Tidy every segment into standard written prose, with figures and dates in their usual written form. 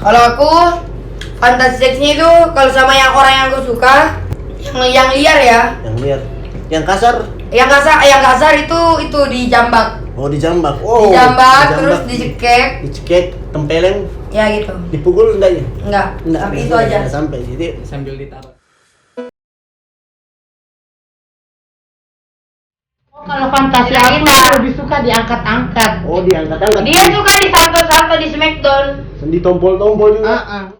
Kalau aku fantasi seksnya itu kalau sama yang orang yang aku suka, yang liar ya. Yang liar. Yang kasar? Yang kasar itu dijambak. Oh, dijambak. Oh. Dijambak terus dicekek. Dicekek, tempeleng. Ya gitu. Dipukul enggak ya? Enggak. Sampai itu aja. Sampai. Jadi Sambil ditaruh. Kalau fantasi aku lebih suka diangkat-angkat. oh, diangkat-angkat. Dia suka disalto-salto di Smackdown. Di tompol-tompol juga.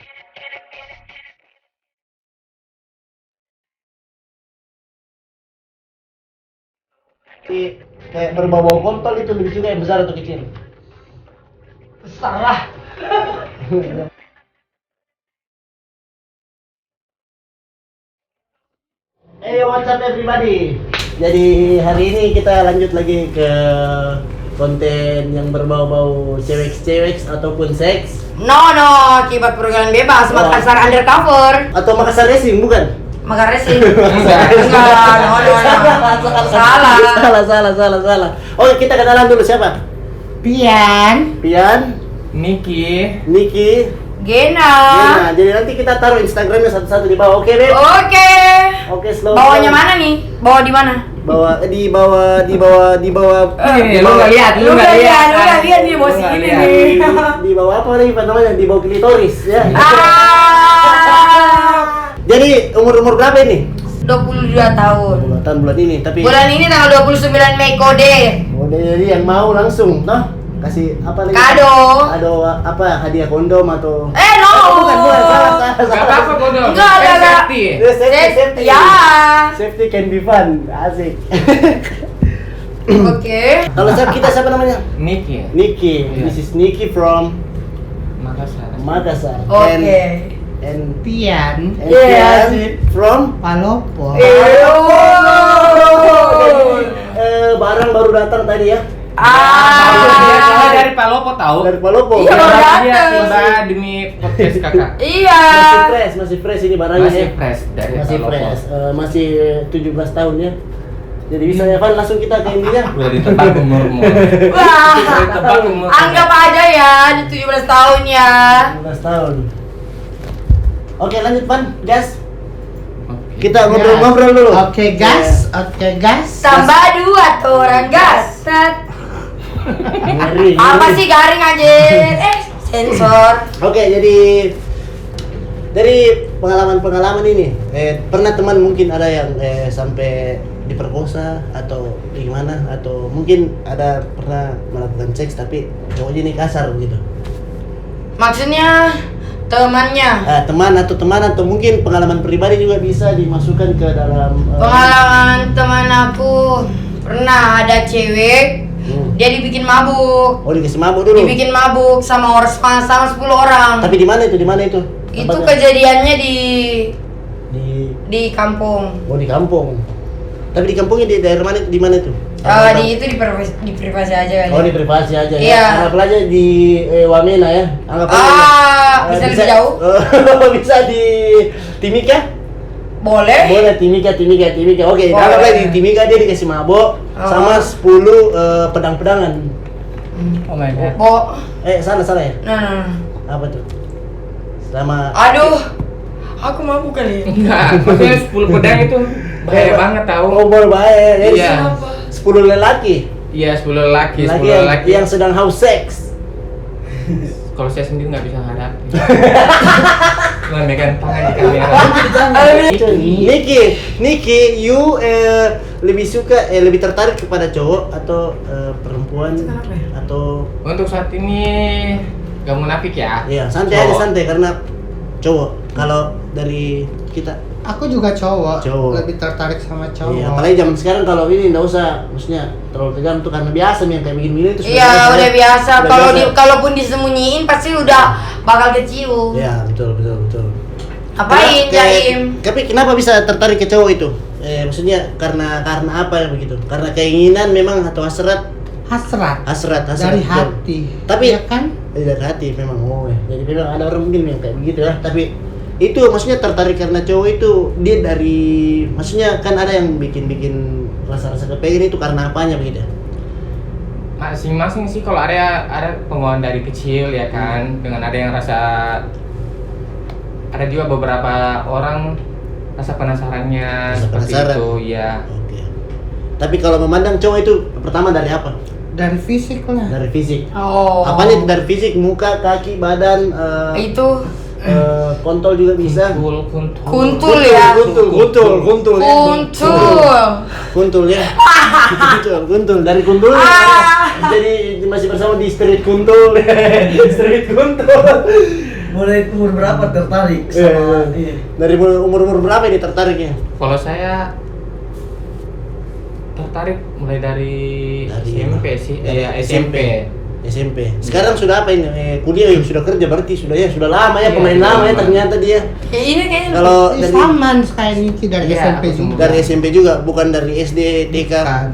Kayak berbau kontol itu lebih suka yang besar atau kecil? Besar lah. What's up everybody? Jadi hari ini kita lanjut lagi ke konten yang berbau-bau cewek ataupun seks. No, akibat pergaulan bebas, Makassar undercover. Atau Makassar Racing, bukan? Makassar Racing. Enggak, no. Salah. Oke, kita kenalan dulu siapa? Pian. Niki. Gena. Jadi nanti kita taruh Instagramnya satu-satu di bawah, oke Beb? Oke, slow. Bawahnya mana nih? Bawah di mana? Di bawah. Lu nggak lihat di bawah sini nih. Di bawah apa nih namanya? Di bawah klitoris ya. Jadi umur berapa ini? 22 tahun. Tahun bulan ini, tapi Bulan ini tanggal 29 Mei kode. jadi yang mau langsung, noh? Kasih apa lagi? Kado apa? Hadiah kondom atau? No. Bukan, salah. Gak apa-apa kondom. Enggak. Safety. Safety. Ya. Safety can be fun, asik. Oke. Kalau kita siapa namanya? Niki. Niki. This is Niki from Makassar. Oke. And Pian. Yes. from Palopo. Barang baru datang tadi ya. Dia dari Palopo tahu. Dari Palopo. Iya, baru Dia datang. tiba demi podcast kakak. Iya. Masih fresh ini barangnya. Masih ya. fresh dari Masih Palopo. fresh. Masih 17 tahun ya. Jadi bisa ya Van, langsung kita ke intinya. Udah ditebak umurmu. Wah. Ditebak umur. Anggap aja ya, di 17 tahun ya. 17 tahun. Oke, lanjut Van, gas. Oke. Kita ngobrol-ngobrol dulu. Oke, gas. Tambah 2 tuh orang gas. Set. Ngeri. Apa sih garing aja? Sensor. Oke, jadi dari pengalaman ini, pernah teman mungkin ada yang sampai diperkosa atau gimana, atau mungkin ada pernah melakukan seks tapi cowoknya ini kasar begitu. Maksudnya temannya. Teman atau mungkin pengalaman pribadi juga bisa dimasukkan ke dalam Pengalaman teman aku pernah ada cewek, dia dibikin mabuk. Oh, dikasih mabuk dulu. Dibikin mabuk sama 10 orang. Tapi di mana itu? Itu Tempatnya? kejadiannya di di kampung. Oh, di kampung. Tapi di kampungnya di daerah mana? Di mana itu? Di privasi aja kali. Oh, di privasi aja ya. Iya. Anggap aja di Wamena ya. Anggap aja. Bisa lebih jauh? Bisa di Timika? Boleh. Boleh Timika. Oke, Boleh. anggap aja di Timika dia dikasih mabok sama 10 pedang-pedangan. Oh my god. Salah ya? Nah. Apa tuh? Sama Aduh. Aku mabuk kali. Enggak, maksudnya 10 pedang itu bahaya banget tahu. Oh, bahaya. Jadi Iya. 10 lelaki. Iya, 10 lelaki. Yang sedang haus seks. Kalau saya sendiri nggak bisa hadapi. Cuma megang tangan di kamera. Niki, you lebih suka lebih tertarik kepada cowok atau perempuan Kenapa ya? atau Untuk saat ini gak munafik ya. iya santai aja karena cowok. Kalau dari kita Aku juga cowok. Lebih tertarik sama cowok. iya, apalagi zaman sekarang kalau ini nggak usah, maksudnya terlalu tegang tuh karena biasa nih yang kayak begini itu sudah Iya, udah biasa. Udah Kalau biasa. kalaupun disembunyiin pasti udah bakal kecium. Iya, betul. Apain, Jaim? Tapi kenapa bisa tertarik ke cowok itu? Maksudnya karena apa begitu? Karena keinginan memang atau hasrat Dari betul. hati. Tapi ya kan? dari hati memang jadi memang ada orang mungkin yang kayak begitu ya, tapi itu maksudnya tertarik karena cowok itu dia dari, maksudnya kan ada yang bikin rasa kepengen itu karena apanya begitu. masing-masing sih. Kalau ada penguatan dari kecil ya kan, dengan ada yang ada juga beberapa orang rasa penasarannya seperti itu ya. Oke. Tapi kalau memandang cowok itu pertama dari apa? Dari fisik lah. Dari fisik. Oh. Apanya dari fisik? Muka, kaki, badan, Itu kontol juga bisa. kuntul ya. Kuntul ya. Kuntul ya. Kuntul dari kuntul ya. Jadi masih bersama di street kuntul. Street kuntul. Mulai umur berapa tertarik sama ini? Dari umur berapa ini tertariknya? Kalau saya tertarik mulai dari SMP sih, SMP. Sekarang sudah apa ini? Kuliah sudah kerja berarti sudah lama ya, pemain lama ya ternyata dia. Ini kayaknya Kalau dari Saman sekali ini dari Iya, SMP aku juga. dari SMP juga, bukan dari SD, TK. Kan.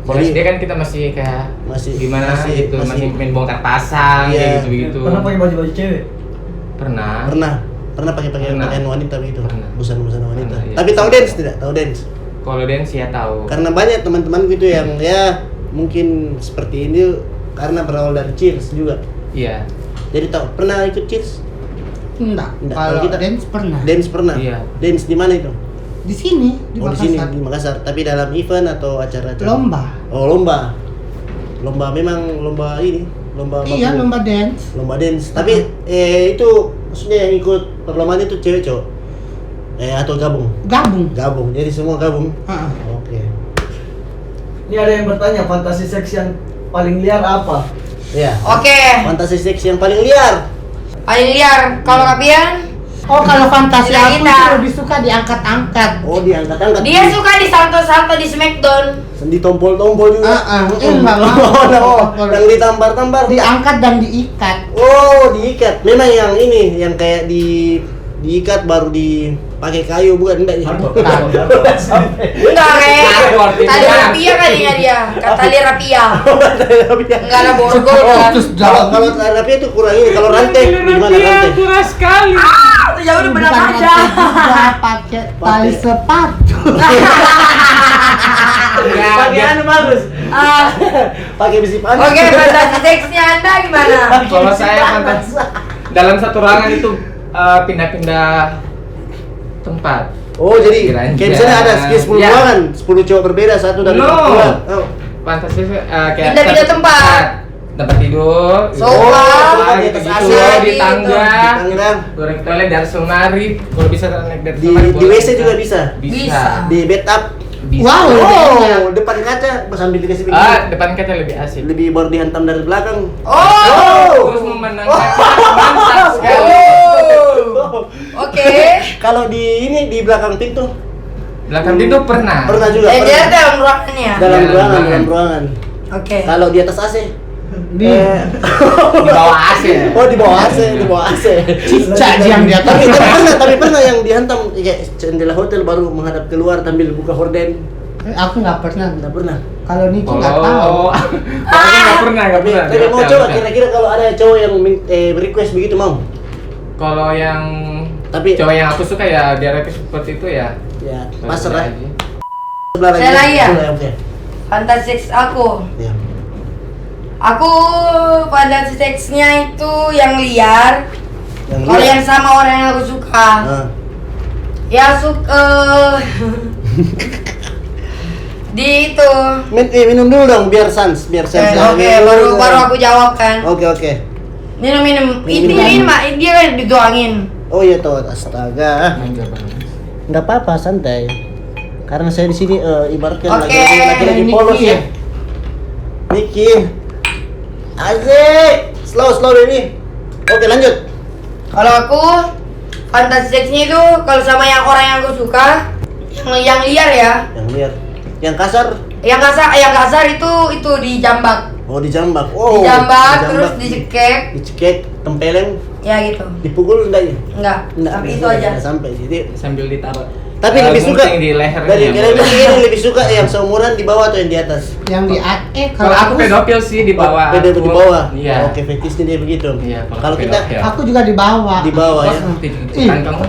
Kalau Jadi- SD kan kita masih kayak Masih- gimana masih- gitu, masih- masih main bongkar pasang Iya. kayak gitu. Pernah pakai baju-baju cewek? Pernah. Pernah pakai Pernah. pakaian wanita begitu. Pernah. Busana wanita. Pernah, iya. Tapi tahu dance tidak? Tahu dance. Kalau dance ya tahu. Karena banyak teman-teman gitu yang ya mungkin seperti ini karena berawal dari cheers juga. Iya. Jadi tahu pernah ikut cheers? Enggak. Enggak, Kalau kalau kita- dance pernah. Dance pernah. Iya. Dance di mana itu? Di sini di Oh di sini Makassar. di Makassar. Tapi dalam event atau acara-acara? Lomba. Oh lomba. Lomba memang lomba ini. Lomba Iya, baku. lomba dance. Lomba dance. Tapi itu maksudnya yang ikut perlombaan itu cewek cowok? Atau gabung? Gabung. Jadi semua gabung. Heeh. Oke. Ini ada yang bertanya, fantasi seks yang paling liar apa? Ya. Oke. Fantasi seks yang paling liar. Paling liar. Kalau Kapian, Oh, kalau fantasi Gila, aku kita. itu lebih suka diangkat-angkat. Oh diangkat-angkat. dia suka di salto-salto di Smackdown. Di tompol-tompol juga. Enggak mau. Yang ditampar-tampar. Diangkat dan diikat. Oh diikat. Memang yang ini yang kayak diikat baru dipakai kayu bukan enggak ya? Enggak kayak Aku artinya. tali rapia kalinya dia. Tali rapia. Enggak ada borgol kan. Terus Kalau tapi itu kurang ini. Kalau rantai gimana rantai? Kurang sekali. Ya udah benar bukan aja. rantai juga, pakai tali sepatu. Pakai anu bagus. Ah, Pakai besi panas. Oke, fantasi seksnya Anda gimana? Kalau saya fantasi dalam satu ruangan itu pindah-pindah tempat. Oh jadi Ranjang. kayak misalnya ada 10 Ya. ruangan, 10 cowok berbeda, satu dari No. perempuan. Oh. Fantasi kayak Pindah-pindah satu tempat. Tempat tidur, Sofa, di atas AC, di gitu. tangga, Tangga. goreng toilet dari lemari, kalau bisa naik dari Di lemari, boleh WC juga bisa. Bisa. Di bathtub. Bisa. Wow. Oh, depan kaca sambil dikasih begini. Depan kaca lebih asik. Lebih baru dihantam dari belakang. Oh. Terus memandang kaca, mantap sekali. Oh. Oke. Kalau di ini di belakang pintu Belakang pintu pernah. pernah juga. Dia Pernah. dalam ruangannya. Dalam Dalam ruangan, ruangan. dalam ruangan. Oke. Kalau di atas AC. Di Di bawah AC. Oh, di bawah AC, di bawah AC. cicak yang di atas. Tapi pernah yang dihantam kayak jendela hotel baru menghadap keluar sambil buka horden. Aku nggak pernah. Enggak pernah. Kalau Niki nggak tahu. Oh, aku nggak pernah. Tapi mau coba kira-kira kalau ada cowok yang request begitu mau? Kalau yang Tapi cowok yang aku suka ya dia request seperti itu ya. ya pasrah. Aja. Sebelah Saya lagi ya? Oke. Fantasi seks aku. Ya. Aku fantasi seksnya itu yang liar. Yang Kalau liar. yang sama orang yang aku suka. Ah. Ya suka di itu. Minum dulu dong biar sans. Oke, baru aku jawab kan. Oke. Minum. Minum. Ini Mak, dia kan dituangin. Oh iya toh, astaga. Enggak pernah. Enggak apa-apa, santai. Karena saya di sini ibaratkan Oke, lagi Niki polos ya. ya. Niki. Asik. Slow ini. Oke, lanjut. Kalau aku fantasi seksnya itu kalau sama yang orang yang aku suka, yang liar ya. Yang liar. Yang kasar. Yang kasar itu dijambak. Oh, dijambak. Oh. Dijambak terus dicekek. Dicekek, tempeleng. Ya gitu. Dipukul enggak ya? Enggak. Sampai itu aja. Enggak sampai. Jadi Sambil ditaruh. tapi lebih suka gunting di lehernya. dari kalian lebih suka yang seumuran di bawah atau yang di atas? Yang di Kalau aku pedofil sih di bawah. Beda di aku. bawah. Iya. Oke, fetisnya dia begitu. Iya, Kalau kita pedofil. aku juga di bawah. di bawah Kok ya. sampai gitu Ih, kan kamu?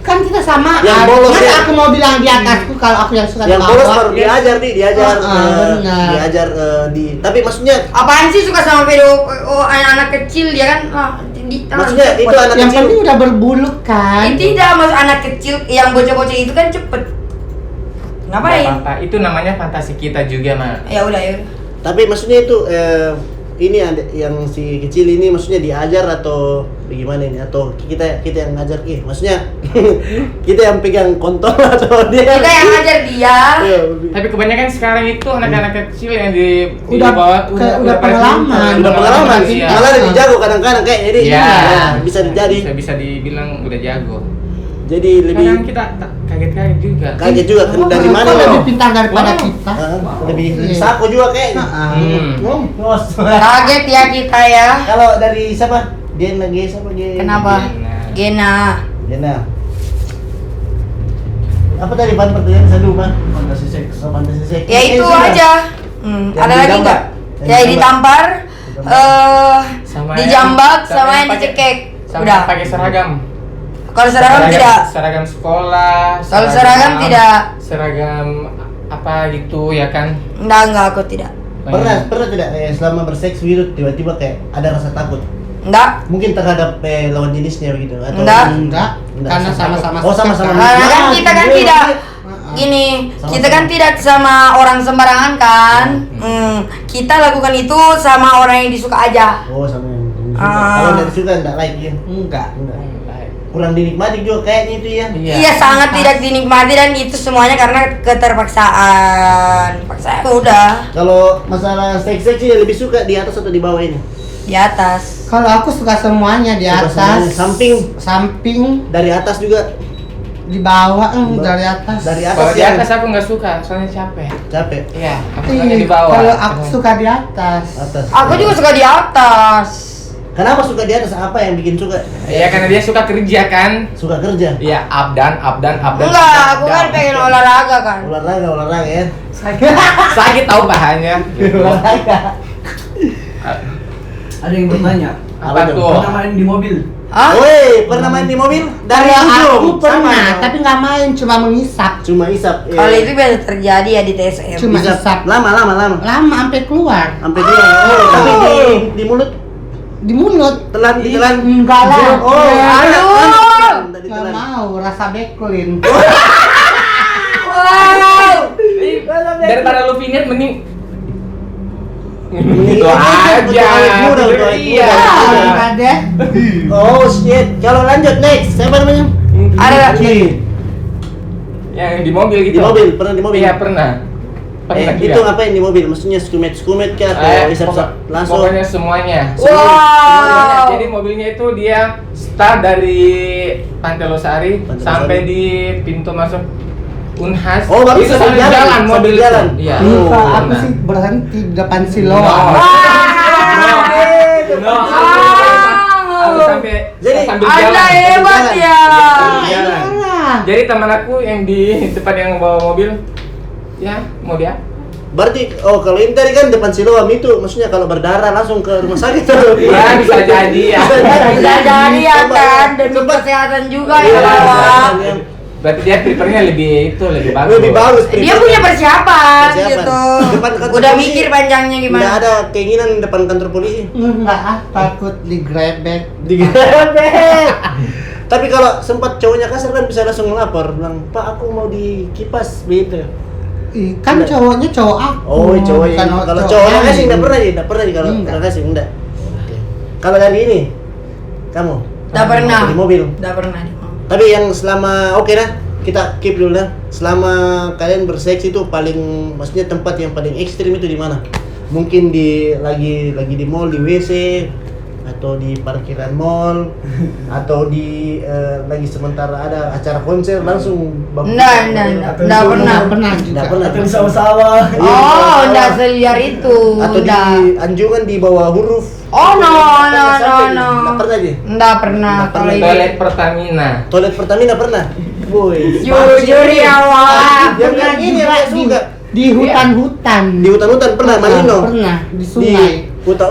kan kita sama. Yang bolos Masa ya? aku mau bilang di atasku kalau aku yang suka di Yang bawah. bolos baru diajar diajar benar. diajar di tapi maksudnya Apaan sih suka sama anak-anak kecil dia kan? maksudnya itu anak Yang kecil. penting udah berbulu kan. Tidak, mas anak kecil yang bocah-bocah itu kan cepet. Nggak Ngapain? apa-apa. Itu namanya fantasi kita juga, Mak. Ya udah ya. Tapi maksudnya itu ini ada yang si kecil ini maksudnya diajar atau bagaimana ini atau kita yang ngajar maksudnya kita yang pegang kontol atau dia Kita yang ngajar dia. Iya, Tapi kebanyakan sekarang itu anak-anak kecil yang di Udah bawah udah pengalaman. udah pengalaman Iya. malah lebih jago kadang-kadang kayak jadi Iya. ya, bisa jadi Bisa dibilang udah jago. jadi lebih Kadang kita kaget-kaget juga. kaget juga kan Oh, dari mana kok lebih loh pintar daripada Wow. kita. lebih Iya. sako juga kayaknya Heeh. Kaget ya kita ya. kalau dari siapa dia lagi siapa dia Kenapa? Gena. Gena apa tadi pan pertanyaan saya dulu mah Fantasi seks. fantasi seks Ya itu sudah. aja. Yang Ada lagi digambar. nggak? Yang Ya ditampar, Sama dijambak, yang- sama yang pakai- dicekek. Sama Udah. yang pakai seragam. Kalau seragam tidak. Seragam sekolah. Kalau seragam tidak. Seragam apa gitu ya kan? Enggak, aku tidak. pernah tidak selama berseks gitu tiba-tiba kayak ada rasa takut Enggak. mungkin terhadap lawan jenisnya begitu atau Enggak. Enggak, karena sama-sama oh sama-sama suka. Karena kan kita kan Iya, tidak iya. gini, Sama-sama. kita kan tidak sama orang sembarangan kan. Kita lakukan itu sama orang yang disuka aja. oh sama yang suka. Ah. Kalau dari suka enggak like ya Enggak. enggak kurang dinikmati juga kayaknya itu ya Iya, sangat tidak dinikmati dan itu semuanya karena keterpaksaan. Paksaan. Udah kalau masalah seks sih lebih suka di atas atau di bawah ini di atas. Kalau aku suka semuanya di Suka atas. semuanya. Samping, dari atas juga di bawah, dari atas. dari atas Kalau di ya atas aku nggak suka, soalnya capek. capek Iya, aku sukanya Ih, di bawah. kalau aku suka di atas. atas Aku juga suka di atas. kenapa suka di atas apa yang bikin suka Iya, karena dia suka kerja kan. suka kerja Iya, up dan Enggak, aku kan pengen olahraga kan. olahraga ya Sakit tahu pahanya. olahraga Ada yang bertanya. Apa Apa tuh? Pernah main di mobil? Hah? Woi, pernah main di mobil? Dari Kalau ujung. aku pernah, Sama. tapi nggak main, cuma mengisap. Cuma isap. Kalau itu biasa terjadi ya di TSM. Cuma isap. isap. Lama. Lama sampai keluar Sampai dia. Oh, tapi di mulut di mulut. ditelan. Enggak lah. Oh, ada. Aduh. Kan? Tadi Nggak telan. mau, rasa beklin. Wow. Daripada lu pingin mending Mending itu aja. muda, muda. Iya. Enggak deh. Oh shit. Kalau lanjut next, siapa namanya? Ada Ini. Yang di mobil gitu. Di mobil, pernah di mobil? Iya, pernah. Pernah itu juga. ngapain di mobil? Maksudnya skumet kah atau isap-isap langsung? Pokoknya semuanya. Wow. Jadi mobilnya itu dia start dari Pantai Losari Pantai sampai Losari. di pintu masuk Unhas. Oh, baru itu sambil sambil jalan, jalan sambil mobil jalan. itu. Iya. Oh, Enggak, aku pernah. sih berhenti di depan No. siloam. No. Aku sampai Jadi, sambil Anda jalan. hebat jalan. ya. Jalan. Iyalah. Jadi teman aku yang di depan yang bawa mobil, ya mau dia. Berarti kalau ini tadi kan depan Siloam itu maksudnya kalau berdarah langsung ke rumah sakit. Ya bisa jadi ya. Bisa jadi ya Coba, kan demi coba. kesehatan juga Iya, ya kawan. yang Berarti dia prefernya lebih bagus. lebih bagus. Dia punya persiapan Persiapan. gitu. Depan kantor Udah polisi. mikir panjangnya Nggak gimana. ada keinginan depan kantor polisi. Enggak, takut digrebek. Digerebek. Tapi kalau sempat cowoknya kasar kan bisa langsung melapor, bilang, "Pak, aku mau dikipas." Gitu. Ih, kan Enggak. cowoknya cowok aku. Oh, cowok bukan kalau cowok cowoknya lain. kasih enggak pernah ya, enggak pernah ya kalau Enggak. kasih enggak. Oke. Kalau dari ini kamu Udah pernah. di mobil. Udah pernah. Tapi yang selama oke dah, kita keep dulu dah. Selama kalian berseks itu paling maksudnya tempat yang paling ekstrim itu di mana? Mungkin lagi di mall, di WC atau di parkiran mall atau di lagi sementara ada acara konser langsung Enggak pernah. Pernah juga. Enggak pernah. Atau di sawah-sawah. Oh, enggak seliar itu. Atau di Enggak. anjungan di bawah huruf. Oh no. Nggak pernah aja. Nggak pernah kalau ini. Toilet Pertamina. Toilet Pertamina pernah. Boy. Jujur ya Wak. Yang kayak gini yang saya suka. Di hutan-hutan. Di hutan-hutan pernah Marino. Pernah di Di sungai. hutan.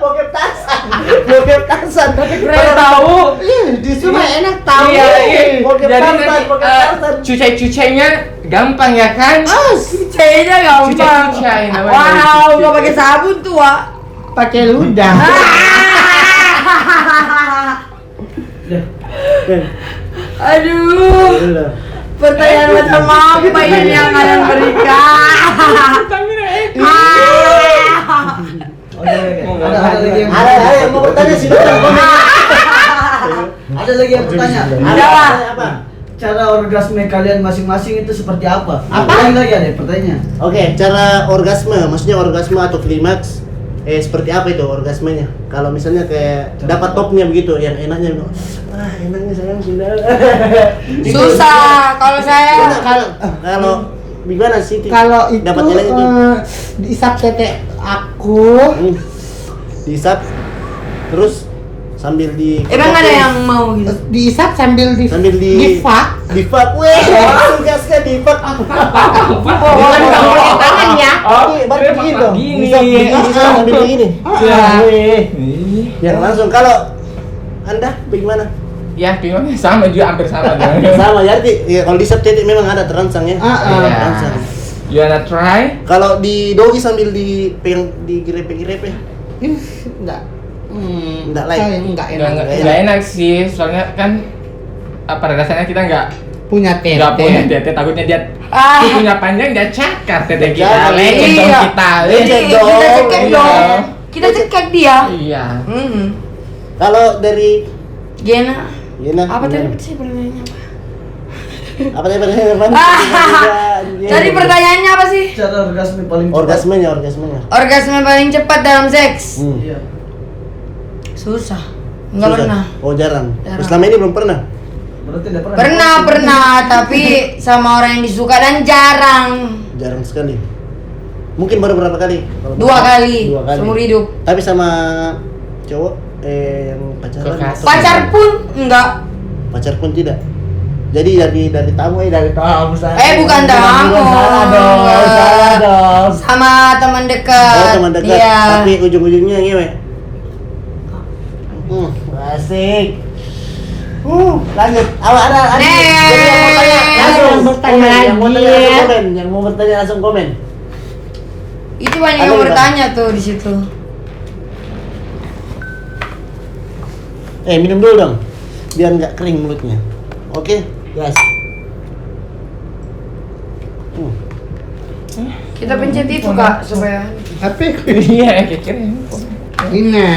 Bokep Tarzan. Keren tahu. Di sungai enak tahu. Iya. Bokep Jadi Tarzan, nanti bokep Tarzan. cucai-cucainya gampang ya kan? Cucinya gampang. Cucai namanya. Wow, nggak pakai sabun tuh Wak. Pakai ludah. Aduh. Pertanyaan macam apa ini yang kalian berikan? Pertamina Oke. Ada lagi yang Ada yang mau bertanya sih komen. Ada lagi yang bertanya. Apa? Apa? Cara orgasme kalian masing-masing itu seperti apa? Apa? Lagi ada pertanyaan. Oke, cara orgasme, maksudnya orgasme atau klimaks seperti apa itu orgasmenya? Kalau misalnya kayak dapat topnya begitu, yang enaknya enaknya sayang sudah. Susah kalau saya. Kalau gimana sih? Kalau itu dapat enaknya itu diisap tete aku. diisap terus sambil di Emang ada yang mau gitu? Diisap sambil di fuck. difak. Weh, gas kan difak. Bukan pakai tangan ya. Baru begini dong. Gini. Bisa sambil begini. Ah. Weh. Yang langsung kalau Anda bagaimana? Ya, gimana? Sama juga, hampir sama dengan. Sama ya, kalau di titik memang ada terangsang ya. Iya. Terangsang. You wanna try? Kalau di doggy sambil dipegang digerepe-gerepe, Enggak. Enggak like. Enggak enak. Nggak enak sih, soalnya kan pada dasarnya kita nggak Punya tete. punya tete, takutnya dia punya panjang dia cakar tete kita, Jangan. lecet dong Iya. kita. Lecet Kita dong. cekek Iya. dong. Kita cekek dia. Iya. Kalau dari Gena. Gina, Apa gimana? tadi sih pertanyaannya apa? Apa tadi pertanyaan? Tadi pertanyaannya apa sih? Cara orgasme paling cepat. Orgasmenya. Orgasme paling cepat dalam seks? Iya. Susah. Enggak Susah. pernah. Oh, jarang. Jarang. Selama ini belum pernah. Berarti tidak pernah. Pernah, tapi sama orang yang disuka dan jarang. Jarang sekali. Mungkin baru berapa kali? Kalau 2 kali. Dua kali. Seumur hidup. Tapi sama cowok yang pacaran. Kekasih. atau- Pacar pun enggak. Pacar pun tidak. Jadi dari tamu dari tamu saya. Bukan tamu. Salah dong. Sama teman dekat. Oh, teman dekat. Iya. Tapi ujung-ujungnya ngewe. Asik. Lanjut. Ada. Next. Jadi yang mau tanya langsung Yang bertanya komen. Yang mau tanya lagi. langsung komen. Yang mau bertanya langsung komen. Itu banyak Ada yang nggak? bertanya tuh di situ. Minum dulu dong. Biar nggak kering mulutnya. Oke, guys. Kita pencet itu Kak supaya Apa? Iya, kira-kira. Ini.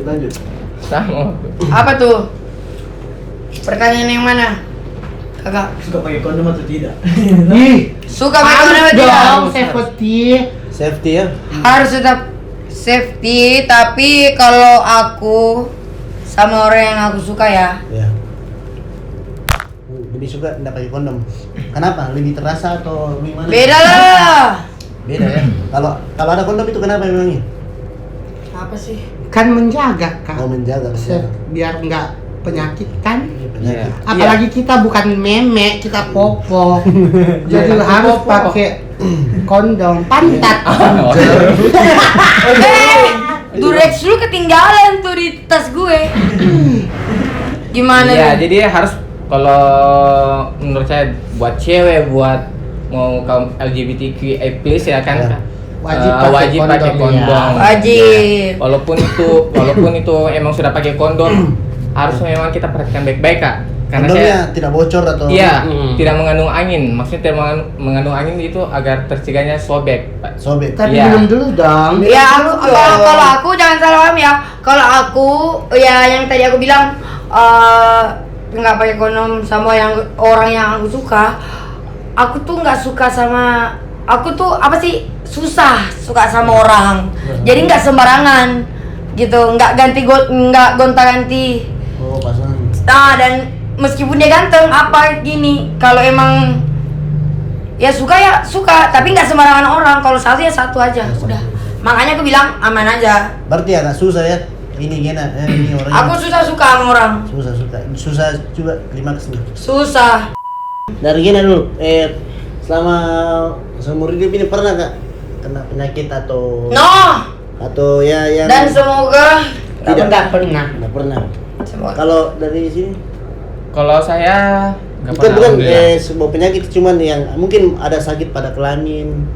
Lanjut. Sama. apa tuh? Pertanyaan yang mana? Kakak. Suka pakai kondom atau tidak? Ih, Suka pakai kondom harus atau tidak? dong safety. Safety ya. Harus tetap safety, tapi kalau aku sama orang yang aku suka ya. Ya. Lebih suka enggak pakai kondom. Kenapa? Lebih terasa atau gimana? Beda lah. Beda ya. Kalau ada kondom itu kenapa memangnya? Apa sih? Kan menjaga kan. Mau menjaga. Biar enggak penyakit kan. Iya. Apalagi kita bukan meme, kita popo. Jadi Iya, harus popo. pakai kondom pantat. Durex lu ketinggalan tuh di tas gue. Gimana Iya, nih? jadi harus kalau menurut saya buat cewek, buat mau kaum LGBTQI+ ya kan. Ya. Wajib pakai kondom, kondom. ya. Wajib. Walaupun itu emang sudah pakai kondom, harus memang kita perhatikan baik-baik Kak. Karena Kondomnya saya tidak bocor atau iya, tidak mengandung angin. Maksudnya tidak mengandung angin itu agar tercegahnya sobek, Pak. sobek. Tapi Iya. minum dulu dong. Ya kalau aku jangan salah paham ya. Kalau aku ya yang tadi aku bilang nggak pakai kondom sama yang orang yang aku suka. Aku tuh nggak suka sama aku tuh apa sih susah suka sama orang. Jadi nggak sembarangan gitu, nggak gonta-ganti. Oh, pasangan. Dan meskipun dia ganteng apa gini, kalau emang Ya suka, tapi nggak sembarangan orang. Kalau satu ya satu aja, udah. Makanya aku bilang aman aja. Berarti agak susah ya. Ini Gena, ini orangnya. Aku susah suka sama orang. Susah juga klimaksnya. Susah. Dari Gena dulu, selama seumur hidup ini pernah nggak kena penyakit atau ya yang Dan semoga Tidak pernah. nggak pernah. Semoga. Kalau dari sini Kalau saya nggak bukan pernah. Alhamdulillah. sebuah penyakit, cuman yang mungkin ada sakit pada kelamin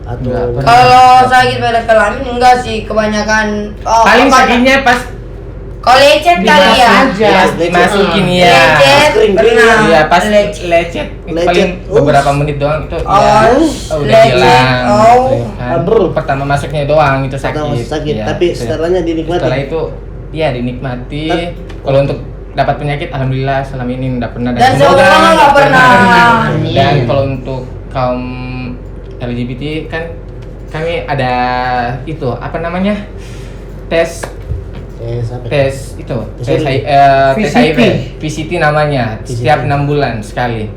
atau Nggak pernah. Kalau sakit pada kelamin enggak sih, kebanyakan Paling apa- sakitnya pas kalau lecet kali ya. aja. masukin ya. Lecet Kering-kering. pernah. Iya pas Lecet. lecet Lecet. paling beberapa menit doang itu Oh, ya udah lecet. hilang. Oh. gitu kan. Aduh. Pertama masuknya doang itu sakit. Pertama sakit, Iya, tapi itu. setelahnya dinikmati. Setelah itu ya dinikmati. Tep- Kalau untuk dapat penyakit alhamdulillah selama ini enggak pernah Dan semoga nggak pernah. Dan kalau untuk kaum LGBT kan kami ada itu apa namanya? Tes itu tes VCT. VCT namanya VCT. setiap 6 bulan sekali.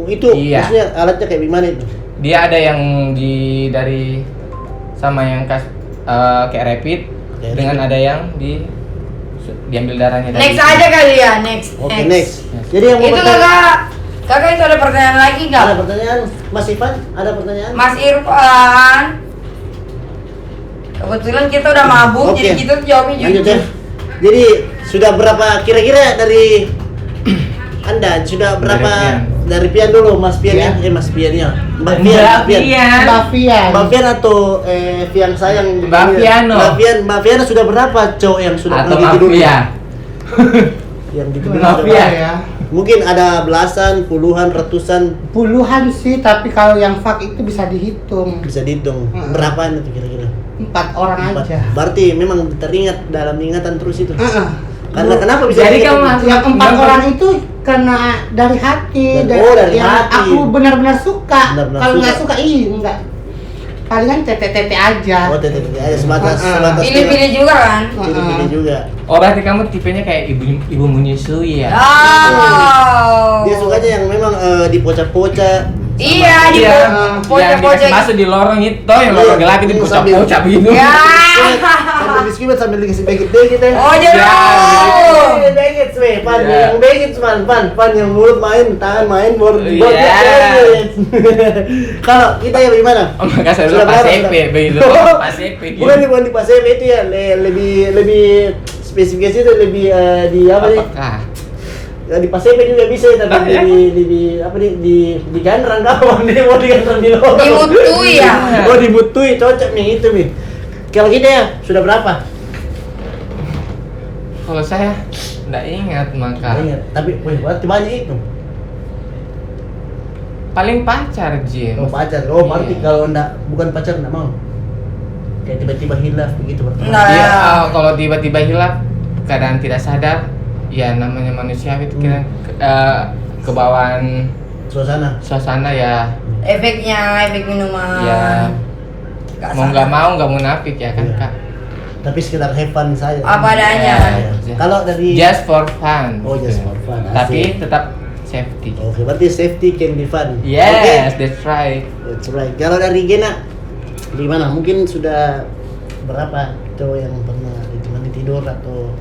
Itu Iya. maksudnya alatnya kayak gimana itu? Dia ada yang dari sama yang kayak rapid Kayak dengan rapid. ada yang diambil darahnya dari Next aja kali ya, next. Oke, next. Jadi yang mau Itu kakak itu ada pertanyaan lagi nggak? ada pertanyaan, Mas Ivan? Ada pertanyaan? Mas Irfan. Kebetulan kita udah mabuk, Oke. jadi kita jawabnya Lanjut ya. jujur. Jadi sudah berapa kira-kira dari Anda sudah berapa Dari dari Pian dulu Mas Pian ya? Pian. Mas Pian ya. Mbak Mbak Pian. Pian. Bavian. Mbak Pian atau Pian sayang Mbak Piano. Mbak Pian sudah berapa cowok yang sudah atau pernah dulu? mafia. Yang gitu Mafia. ya. Mungkin ada belasan, puluhan, ratusan Puluhan sih, tapi kalau yang fuck itu bisa dihitung. bisa dihitung. Hmm. Berapaan itu kira-kira? 4 orang Empat. aja. Berarti memang teringat dalam ingatan terus itu. Heeh. Karena kenapa bisa Jadi diingat kamu itu? langsung- Yang 4 orang itu karena dari hati. Dari yang hati. Aku benar-benar suka. Benar-benar Kalau nggak suka. suka, enggak. Palingan tete-tete aja. Oh, tete aja sebatas Heeh. sebatas Pilih-pilih juga kan? pilih-pilih juga. Oh berarti kamu tipenya kayak ibu menyusui ya? Oh. Dia sukanya yang memang dipocah-pocah. Iya, di Iya, yang pojok-pojok. dikasih masuk di lorong itu, yang lorong gelap itu Sambil- dipocah-pocah begitu. Ya. Sambil biskuit sambil dikasih begit-begit ya. Oh, jangan. Begit, Pan. Ya. Yang begit, Pan yang mulut main, tangan main, baru Iya. begit. Kalau kita ya gimana? Oh maka saya Sudah bilang pas berapa? CP begitu, pas CP gitu. Bukan di pas itu ya, lebih spesifikasi itu lebih di apa nih? Apakah? Ya, di Pasepe juga bisa tapi di apa di Gandrang kawan dia mau di Gandrang di lorong. Dimutui ya? Oh dimutui, cocok nih itu nih. Kalau kita ya sudah berapa? Kalau saya nggak ingat maka Ingat, tapi wih, berarti banyak itu. paling pacar Jim. Oh pacar, oh berarti Iya. kalau enggak bukan pacar enggak mau. Kayak tiba-tiba hilaf begitu berarti. Nah. Dia kalau tiba-tiba hilang keadaan tidak sadar, ya namanya manusia itu kira kebawaan suasana ya, Efek minuman. ya Nggak mau sadar. nggak mau nggak munafik ya kan Iya. kak. Tapi sekedar have fun saja. Apa adanya. Ya. Kalau dari Just for fun. Oh, just for fun. Tapi Asik. tetap safety. Oke, berarti safety can be fun. Yes, Oke. that's right. That's right. Kalau dari Gena, gimana? Mungkin sudah berapa cowok yang pernah ditemani tidur atau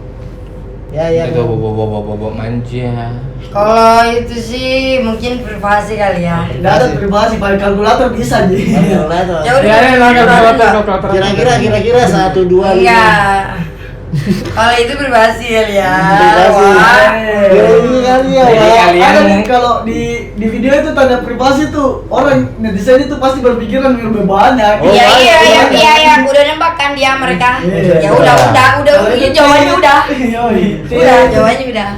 ya Itu bobo manja. Kalau itu sih mungkin privasi kali ya. Tidak ada privasi, pakai kalkulator bisa aja. Ya udah. Kira-kira 1, 2, 5. Iya. Kalau itu privasi kali ya. Privasi. Wah. Ini kali ya. Jadi Wak. kalian Ada nih kalau di video itu tanda privasi tuh orang netizen itu pasti berpikiran lebih banyak. Oh, Iya banyak. iya udah nembak kan dia mereka. Iya. Ya udah Kalau jawabannya itu- udah. Yoi. Udah jawabannya udah.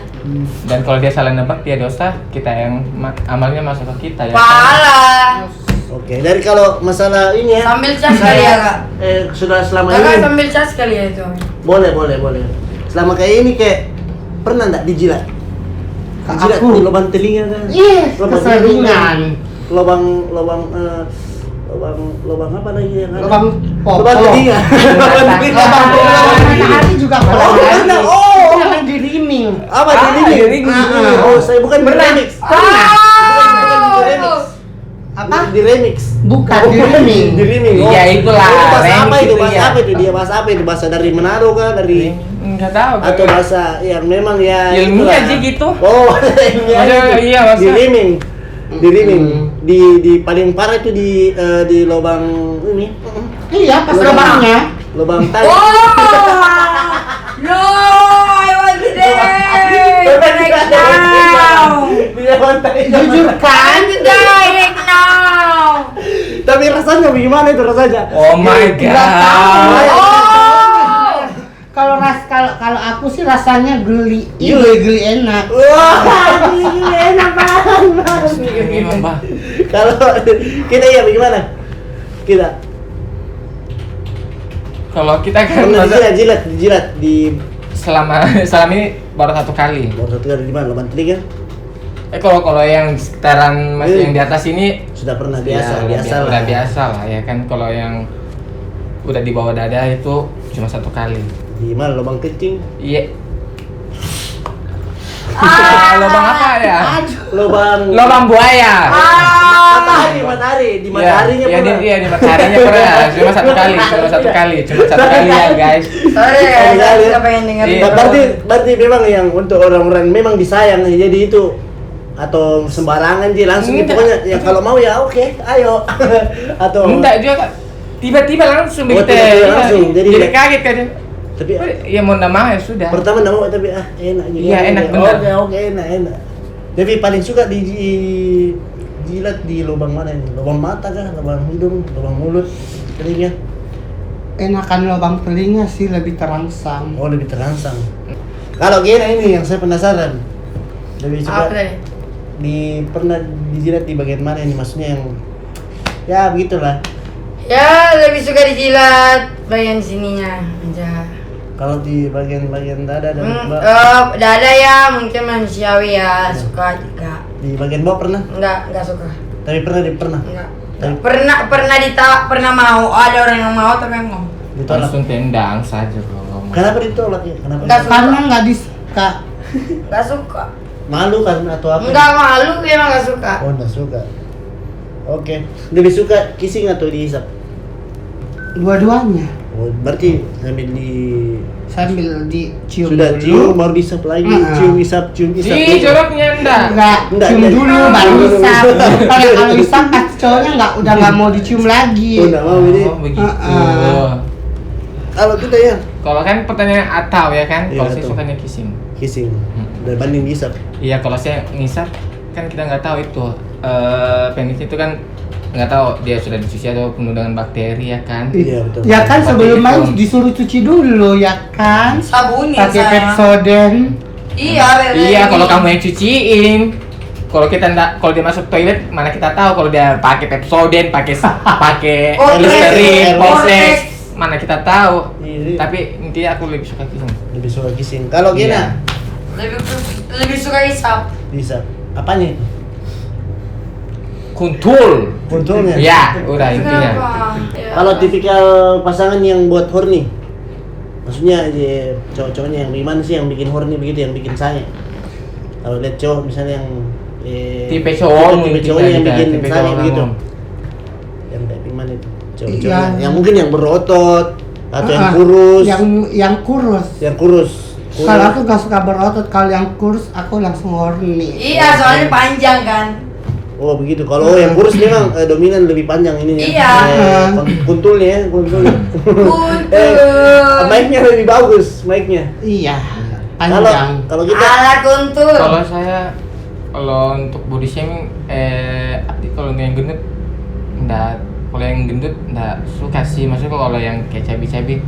Dan kalau dia salah nebak dia dosa, kita yang amalnya masuk ke kita ya. Pahala. Oke, dari kalau masalah ini ya. Sambil cas kali ya kak. Sudah selama Kakak ini. sambil cas kali ya itu. Boleh. Selama kayak ini kayak pernah enggak dijilat? Dijilat Aku. di lubang telinga kan? Yes, Lubang keseringan. lubang apa lagi yang ada? Lubang Lubang popok. telinga. Lubang telinga. Lubang hati juga pernah. pernah. Oh. Jangan diriming. Apa di di ini? ring. Oh, saya bukan Pernah. remix. Oh. Remix. Aku Bukan di Riming. Di Riming. Iya, itulah. Itu bahasa apa Remix itu? itu, Bahasa iya. apa itu? Dia bahasa apa itu? Bahasa dari Manado kah? Dari Enggak tahu. atau bahasa yang memang ya Ilmiah itulah. aja gitu. Oh, ilmiah Masa- gitu. iya, masa- Di Riming. Di Riming. Di paling parah itu di lubang ini. Iya, pas lubangnya. Lubang Oh, tali. no, I want it there. Right now. Di lubang tali. Jujur I kan? want to die right now. Tapi rasanya bagaimana itu rasanya? Oh my Nggak tahu. god. Oh. Kalau aku sih rasanya geli. Iya. Geli enak. Wah, ini enak banget. Gimana, Mbak? Kalau kita ya bagaimana? Kita Kalau kita kan pernah masa- jilat di selama ini baru 1 kali. baru satu kali di mana? Lubang telinga? Kalau yang sekitaran masih yang di atas ini Sudah pernah ya, biasa lah. udah biasa lah ya kan. Kalau yang udah di bawah dada itu cuma 1 kali. Di mana lubang kencing? Iya. Lubang apa ya? Lubang buaya. Matahari, di mataharinya Iya, pernah. iya, di mataharinya pernah. Cuma 1 kali, cuma satu kali ya guys. Sorry ya, Oh, iya, saya iya. pengen denger. Iya. Nah, berarti memang yang untuk orang-orang memang disayang jadi itu atau sembarangan sih langsung Enggak. pokoknya ya kalau mau ya oke ayo atau Enggak juga Kak. Tiba-tiba langsung Oh, begitu. tiba-tiba Iya, langsung. Jadi- kaget kan. tapi Ya mau enggak mau ya sudah. pertama nggak mau tapi enak juga. Iya, enak bener. Oke enak. Tapi paling suka jilat di lubang mana ini? Lubang mata kah? Lubang hidung? Lubang mulut? Telinga? Enakan lubang telinga sih, lebih terangsang. Oh lebih terangsang. Kalau Gena ini yang saya penasaran. Lebih Apa suka tadi? pernah dijilat di bagian mana ini? Maksudnya yang ya begitulah. Ya, lebih suka dijilat bagian sininya aja. Kalau di bagian dada dan Dada ya, mungkin manusiawi ya, suka juga. di bagian bawah pernah? Enggak suka. Tapi pernah. Enggak. Pernah mau, ada orang yang mau tapi enggak mau. Ditolak. Langsung tendang saja bro. Kenapa ditolak ya? Kenapa? Enggak suka. Karena nggak disuka. Enggak suka. Malu kan atau apa? Enggak malu, emang enggak suka. Oh, enggak suka. Oke. Lebih suka kissing atau dihisap? Dua-duanya. Oh, berarti Sambil dicium sudah dulu. cium baru dihisap lagi, cium hisap. Ih, joroknya enggak. Enggak, cium dulu baru hisap. Kalau hisap pasti cowoknya udah nggak mau dicium lagi. Oh, enggak mau ini. Oh, begitu. Kalau kita ya Kalau kan pertanyaan atau ya kan, Iya, kalau saya atau. sukanya kissing. kissing dibanding dihisap. Iya, kalau saya ngisap kan kita nggak tahu itu penis itu kan nggak tahu dia sudah dicuci atau penuh dengan bakteri ya kan. Iya, betul. Ya kan Seperti sebelum itu. main disuruh cuci dulu ya kan. Sabunin Pakai saya. Pepsodent. Iya, Iya, kalau kamu yang cuciin. Kalau kita enggak, kalau dia masuk toilet, mana kita tahu kalau dia pakai Pepsodent, pakai Polres, Listerine, Polres. Polres, mana kita tahu. Iya. Tapi intinya aku lebih suka kissing. Lebih suka kissing. Kalau Iya. Gena lebih suka hisap. dihisap. Apanya? Kuntul. Untungnya. Ya, udah intinya. Kenapa? Ya. Kalau tipikal pasangan yang buat horny, maksudnya cowok-cowoknya yang gimana sih yang bikin horny begitu, yang bikin sange? Kalau lihat cowok misalnya yang Tipe cowok tipe mungkin cowoknya yang juga, bikin tipe sange cowok begitu, kamu. yang kayak gimana itu? Cowok Iya. yang mungkin yang berotot atau yang kurus, Yang kurus. yang kurus. Kalau aku gak suka berotot, kalau yang kurus aku langsung horny. Iya, soalnya panjang kan. Oh begitu. Kalau yang kurus memang dominan lebih panjang ininya. Iya. Kuntulnya. Kuntul. Mic-nya lebih bagus, mic-nya. Iya, Kalau panjang. kalau kita Ala kuntul. Kalau saya untuk body shaming kalau yang gendut enggak, kalau yang gendut enggak suka sih. Maksudnya kalau yang kayak cabi-cabi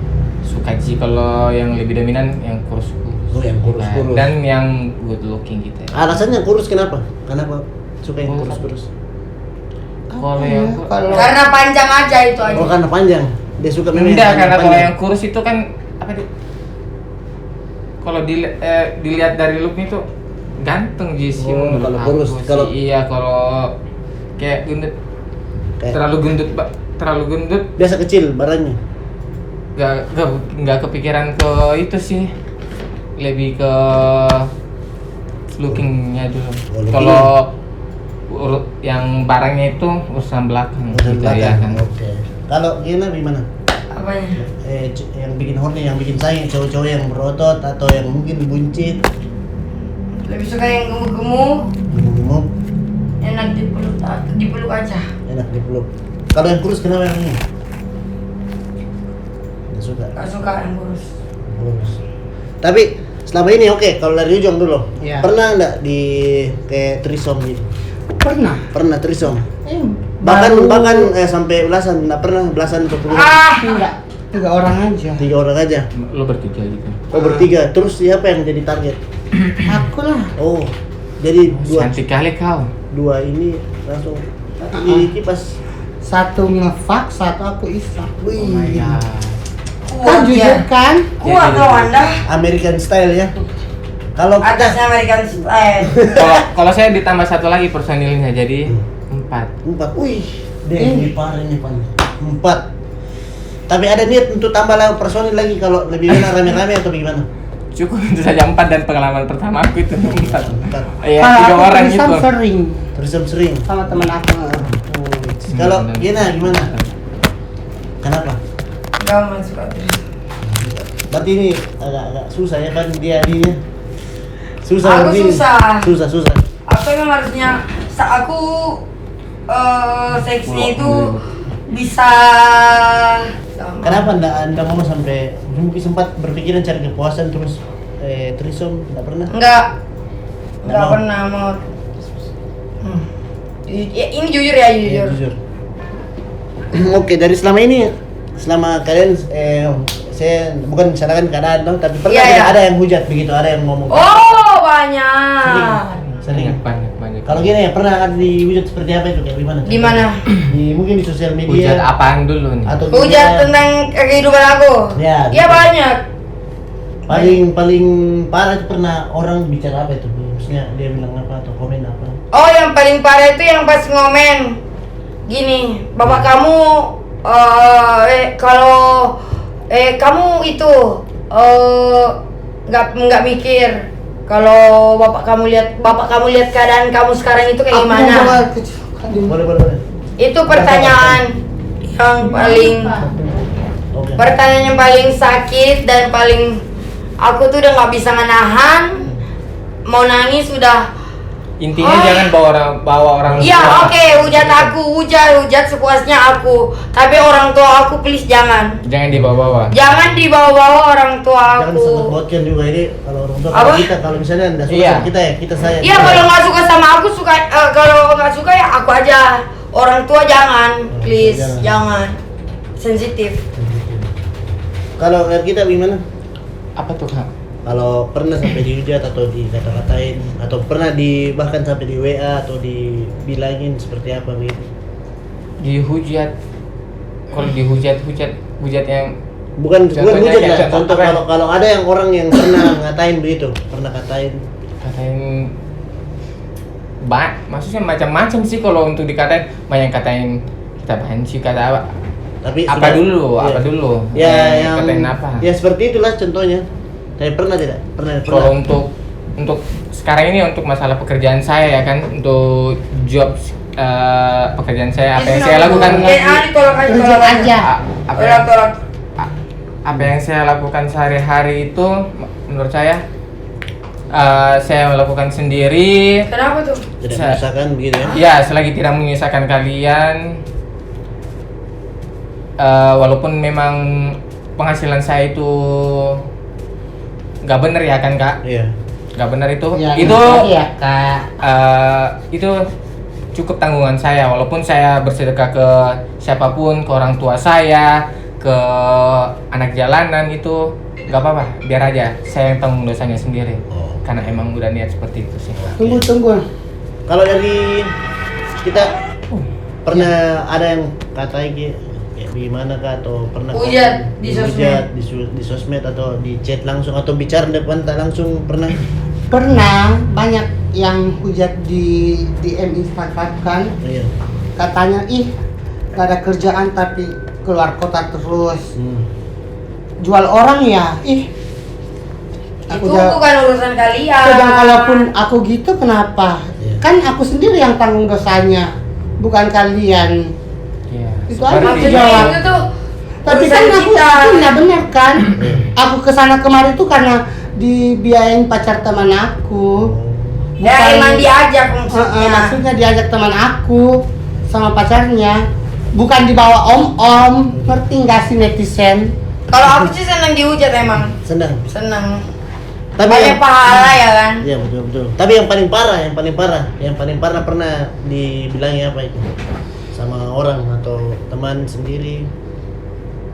suka sih, kalau yang lebih dominan yang kurus. Oh, yang kurus-kurus. Dan yang good looking gitu ya. alasannya kurus kenapa? Kenapa suka yang Kurus. kurus-kurus? Kalau yang Kalau Karena panjang aja itu aja. Oh karena panjang. Dia suka memang enggak, yang karena kalau panjang. yang kurus itu kan apa dia? Kalau dilihat dari looknya itu ganteng sih Oh, menurut kalau aku kurus, sih. kalau- Iya, kalau kayak gendut Kayak terlalu gendut biasa kecil badannya. nggak kepikiran ke itu sih, lebih ke lookingnya dulu. Oh, looking. Kalau yang barangnya itu urusan belakang Urusan gitu ya kan. Oke. Kalau Gina gimana? Apanya? Yang bikin horny, yang bikin sayang, cowok-cowok yang berotot atau yang mungkin buncit, Lebih suka yang gemuk-gemuk, gemuk-gemuk, enak dipeluk aja. enak dipeluk. Kalau yang kurus kenapa yang ini? Nggak suka. Gak suka yang kurus. Kurus. Tapi selama ini oke, kalau dari ujung dulu. Iya. Pernah nggak di kayak trisom gitu? Pernah. Pernah trisom. Baru- Bahkan sampai belasan, nggak pernah belasan atau puluhan. Enggak, 3 orang aja. 3 orang aja. Lo bertiga gitu. Oh bertiga. Terus siapa yang jadi target? Aku lah. Oh, jadi Cantik kali kau. dua ini langsung dimiliki pas. Satu ngefak, satu aku isap. Oh my god. Kan jujur kan? Kuat loh Anda. American style ya. Kalau Atasnya American style. Kalau saya ditambah satu lagi personilnya jadi 4. 4, wih, deh parah ini pan. 4. Tapi ada niat untuk tambah lagi personil lagi kalau lebih enak rame-rame atau bagaimana? Cukup itu saja 4 dan pengalaman pertama aku itu 4. 4. Iya, Kalau 3 aku orang tulisan itu. sering Terisam sering. sama temen aku. Kalau Gina gimana? Kenapa? Gak suka terus. Berarti ini agak susah ya kan dia ininya. Susah Aku begini. susah. Susah. Aku memang harusnya aku seksinya itu bisa. Kenapa anda mau sampai mungkin sempat berpikiran cari kepuasan terus trisom enggak pernah? Enggak Nggak mau? pernah mau. Ini jujur ya, Iya, jujur. jujur. Oke, dari selama kalian saya bukan salahkan keadaan dong, tapi pernah Iya, tidak iya. ada yang hujat begitu, ada yang ngomong. Oh, banyak. Sering. Banyak. Kalau gini ya pernah ada dihujat seperti apa itu kayak gimana? Di mana? Mungkin di sosial media. Hujat apaan dulu nih? Atau Hujat gimana? tentang kehidupan aku. Ya, Iya gitu. banyak. Paling parah itu pernah orang bicara apa itu? Maksudnya dia bilang apa atau komen apa? Oh, yang paling parah itu yang pas ngomen gini, bapak kamu kalau kamu itu nggak mikir kalau bapak kamu lihat keadaan kamu sekarang itu kayak gimana? Boleh. Itu pertanyaan yang paling Oke. pertanyaan yang paling sakit dan paling aku tuh udah nggak bisa menahan, mau nangis sudah. Intinya Ah. jangan bawa orang Iya, tua. oke, hujat sepuasnya aku. Tapi orang tua aku please jangan. Jangan dibawa-bawa. Jangan dibawa-bawa orang tua Jangan aku. disebut-sebutkan juga ini kalau orang tua Apa? kalau misalnya anda suka Iya. sama kita ya kita sayang. Iya, kalau nggak suka sama aku kalau nggak suka ya aku aja. Orang tua jangan, please, Jangan. jangan. Sensitif. Kalau dari kita gimana? Apa tuh, Kak? Kalau pernah sampai dihujat atau dikata-katain atau pernah bahkan sampai di WA atau dibilangin seperti apa begitu? Dihujat. Kalau dihujat yang Bukan Contohnya hujat kayak lah. Contoh apa ya? kalau ada yang orang yang pernah ngatain begitu, pernah katain. katain maksudnya macam-macam sih kalau untuk dikatain, banyak katain kita banci kata apa. Tapi Apa dulu? iya. Apa dulu? Ya yang Katain apa? Ya seperti itulah contohnya. Tapi pernah tidak? Pernah. Kalau untuk sekarang ini untuk masalah pekerjaan saya ya kan, untuk job pekerjaan saya apa yang saya lakukan Tolak aja. Tolak. Apa yang saya lakukan sehari-hari itu menurut saya melakukan sendiri. Kenapa tuh? Tidak menyusahkan begitu ya. Ya, selagi tidak menyusahkan kalian, walaupun memang penghasilan saya itu nggak bener ya kan Kak? Iya. Nggak bener itu. Ya, Itu ya Kak. itu cukup tanggungan saya, walaupun saya bersedekah ke siapapun, ke orang tua saya, ke anak jalanan itu nggak apa-apa, biar aja saya yang tanggung dosanya sendiri. Oh. Karena emang udah niat seperti itu sih. Tunggu. Kalau dari kita pernah ada yang katain kayak gimana Kak atau pernah Hujat di hujat di sosmed atau di chat langsung atau bicara depan tak langsung pernah? Pernah banyak yang hujat di DM Instagram kan, Iya. katanya gak ada kerjaan tapi keluar kota terus, jual orang ya, Itu bukan urusan kalian. sedang kalaupun aku gitu kenapa? Iya. kan aku sendiri yang tanggung dosanya, bukan kalian. Iya. Itu aja seperti- Maksudnya jawab. itu tuh Tapi urusan kan aku kita. punya bener kan? Aku kesana kemari tuh karena dibiayain pacar teman aku. Ya emang diajak maksudnya. Maksudnya diajak teman aku sama pacarnya, bukan dibawa om-om. Ngerti nggak sih netizen? Kalau aku sih senang dihujat emang. Senang. Senang. Tapi Banyak pahala ya kan. Iya betul. Tapi yang paling parah pernah dibilangnya apa itu? Sama orang atau teman sendiri.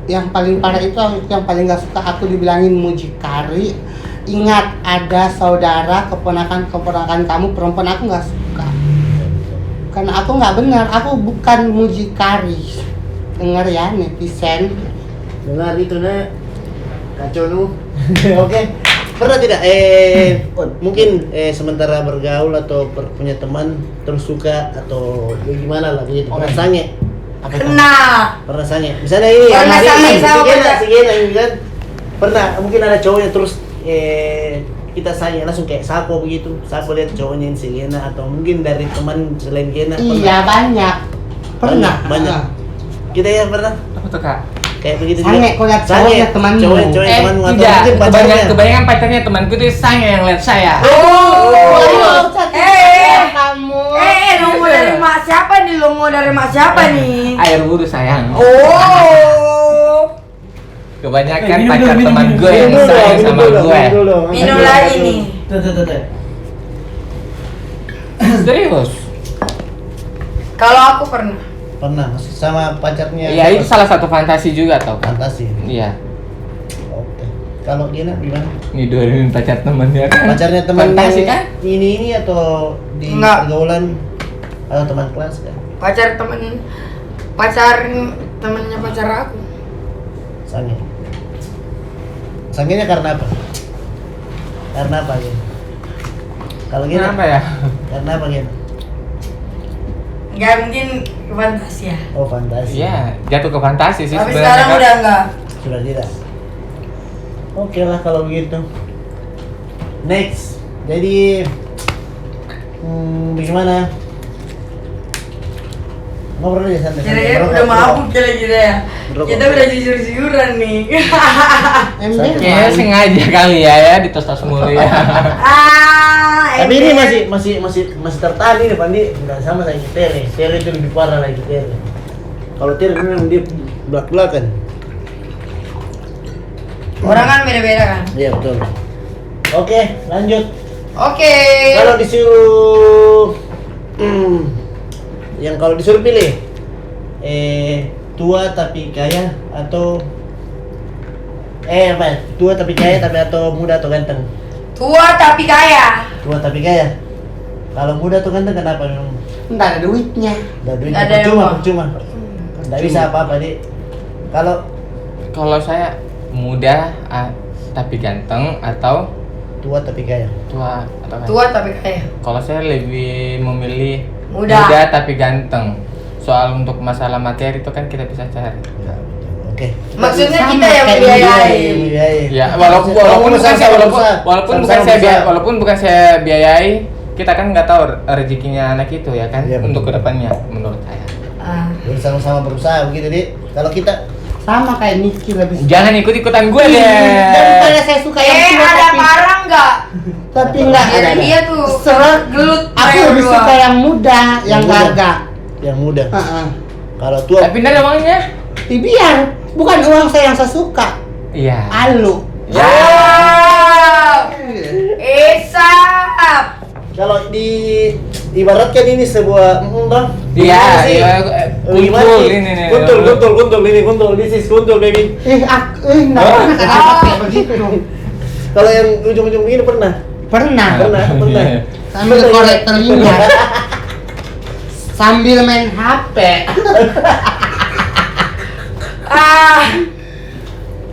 Yang paling parah itu, yang paling gak suka aku dibilangin mucikari. Ingat, ada saudara keponakan kamu perempuan, aku gak suka. Karena aku gak benar, aku bukan mucikari. Dengar ya netizen. Dengar itu nak kacau nu. Oke. Pernah tidak mungkin sementara bergaul atau punya teman terus suka atau gimana lah begitu. Pernah sange. Kena. Pernah sange. Misalnya ini Pernah Amari, sange sama pacar. si Gena ini kan. Pernah mungkin ada cowoknya terus kita sange langsung kayak sapo begitu. Sapo lihat cowoknya si Gena atau mungkin dari teman selain Gena. Iya, banyak. Pernah. Banyak. Kita ya pernah Apa tuh kak? kayak begitu Sange, kau lihat cowoknya temanmu. cowok temanmu atau Tidak, mungkin pacarnya. kebanyakan pacarnya temanku itu sange yang lihat saya. Oh, Kamu. Lu mau dari mak siapa nih? Lu mau dari mak siapa nih? Air wudhu sayang. Oh. Kebanyakan Minum pacar dulu, teman minum gue yang sayang sama gue. Minum lagi nih. Tuh. Serius? Kalau aku pernah. Pernah masih sama pacarnya. Iya itu salah satu fantasi juga tau kan? fantasi. Iya. Oke. Kalau Gena gimana? Nidorin pacar temannya kan? Pacarnya teman Fantasi yang kan? ini atau di Enggak. pergaulan atau teman kelas kan? Pacar temennya pacar aku. Sange. Sangenya karena apa? Karena apa Gena? Kalau Gena? Kenapa ya? Karena apa Gena? Enggak mungkin fantasi ya. Oh fantasi. Iya, jatuh ke fantasi sih Tapi sebenarnya, sekarang Kak. udah enggak. Sudah tidak. Oke lah kalau begitu. Next. Jadi bagaimana? Ngobrol aja santai. Kira-kira udah mabuk kira-kira ya. Merokok. Kita udah jujur-jujuran nih. Kayaknya sengaja kali ya ditos-tos mulu ya. Tapi ini masih tertahan ini Pandi. Nggak sama kayak Tere. Tere itu lebih parah lagi Tere. Kalau Tere memang dia belak-belakan. Orang kan beda-beda kan. Iya betul. Oke, lanjut. Oke. Kalau disuruh yang kalau disuruh pilih tua tapi kaya atau apa ya? Tua tapi kaya tapi atau muda atau ganteng? Tua tapi kaya. Tua tapi kaya. Kalau muda atau ganteng kenapa memang? Nggak ada duitnya. Udah duit Nggak ada percuma. Nggak bisa apa-apa, Dik. Kalau saya muda tapi ganteng atau Tua tapi kaya. tua atau ganteng? Tua tapi kaya. Kalau saya lebih memilih Muda. tapi ganteng. Soal untuk masalah materi itu kan kita bisa cari. Ya, betul. Oke. Maksudnya Sama kita yang kayak membiayai. Ya, walaupun bukan saya biayai, kita kan nggak tahu rezekinya anak itu ya kan Iya, betul. untuk kedepannya menurut saya. Bersama-sama berusaha begitu, Dik. Kalau kita Sama kayak Niki lebih. Jangan ikut-ikutan gue deh. Daripada saya suka yang tua Ada tapi parang nggak? tapi nggak Ada ada. dia tuh. Serem. Gelut. Aku mereka lebih berdua. suka yang muda, yang muda. harga. yang muda. Heeh. Kalau tua Tapi pindah uangnya. Biar bukan uang saya yang saya suka. Iya. Alu. Ya. Wow. Esap. kalau ibaratkan ini sebuah Bang. Iya, Gimana sih? iya. Gimana Kuntul sih? ini nih. Kuntul, this is kuntul baby. Nggak pernah ada kayak begitu. Kalau yang ujung-ujung begini pernah? Pernah. Pernah. Sambil korek telinga. Sambil main HP.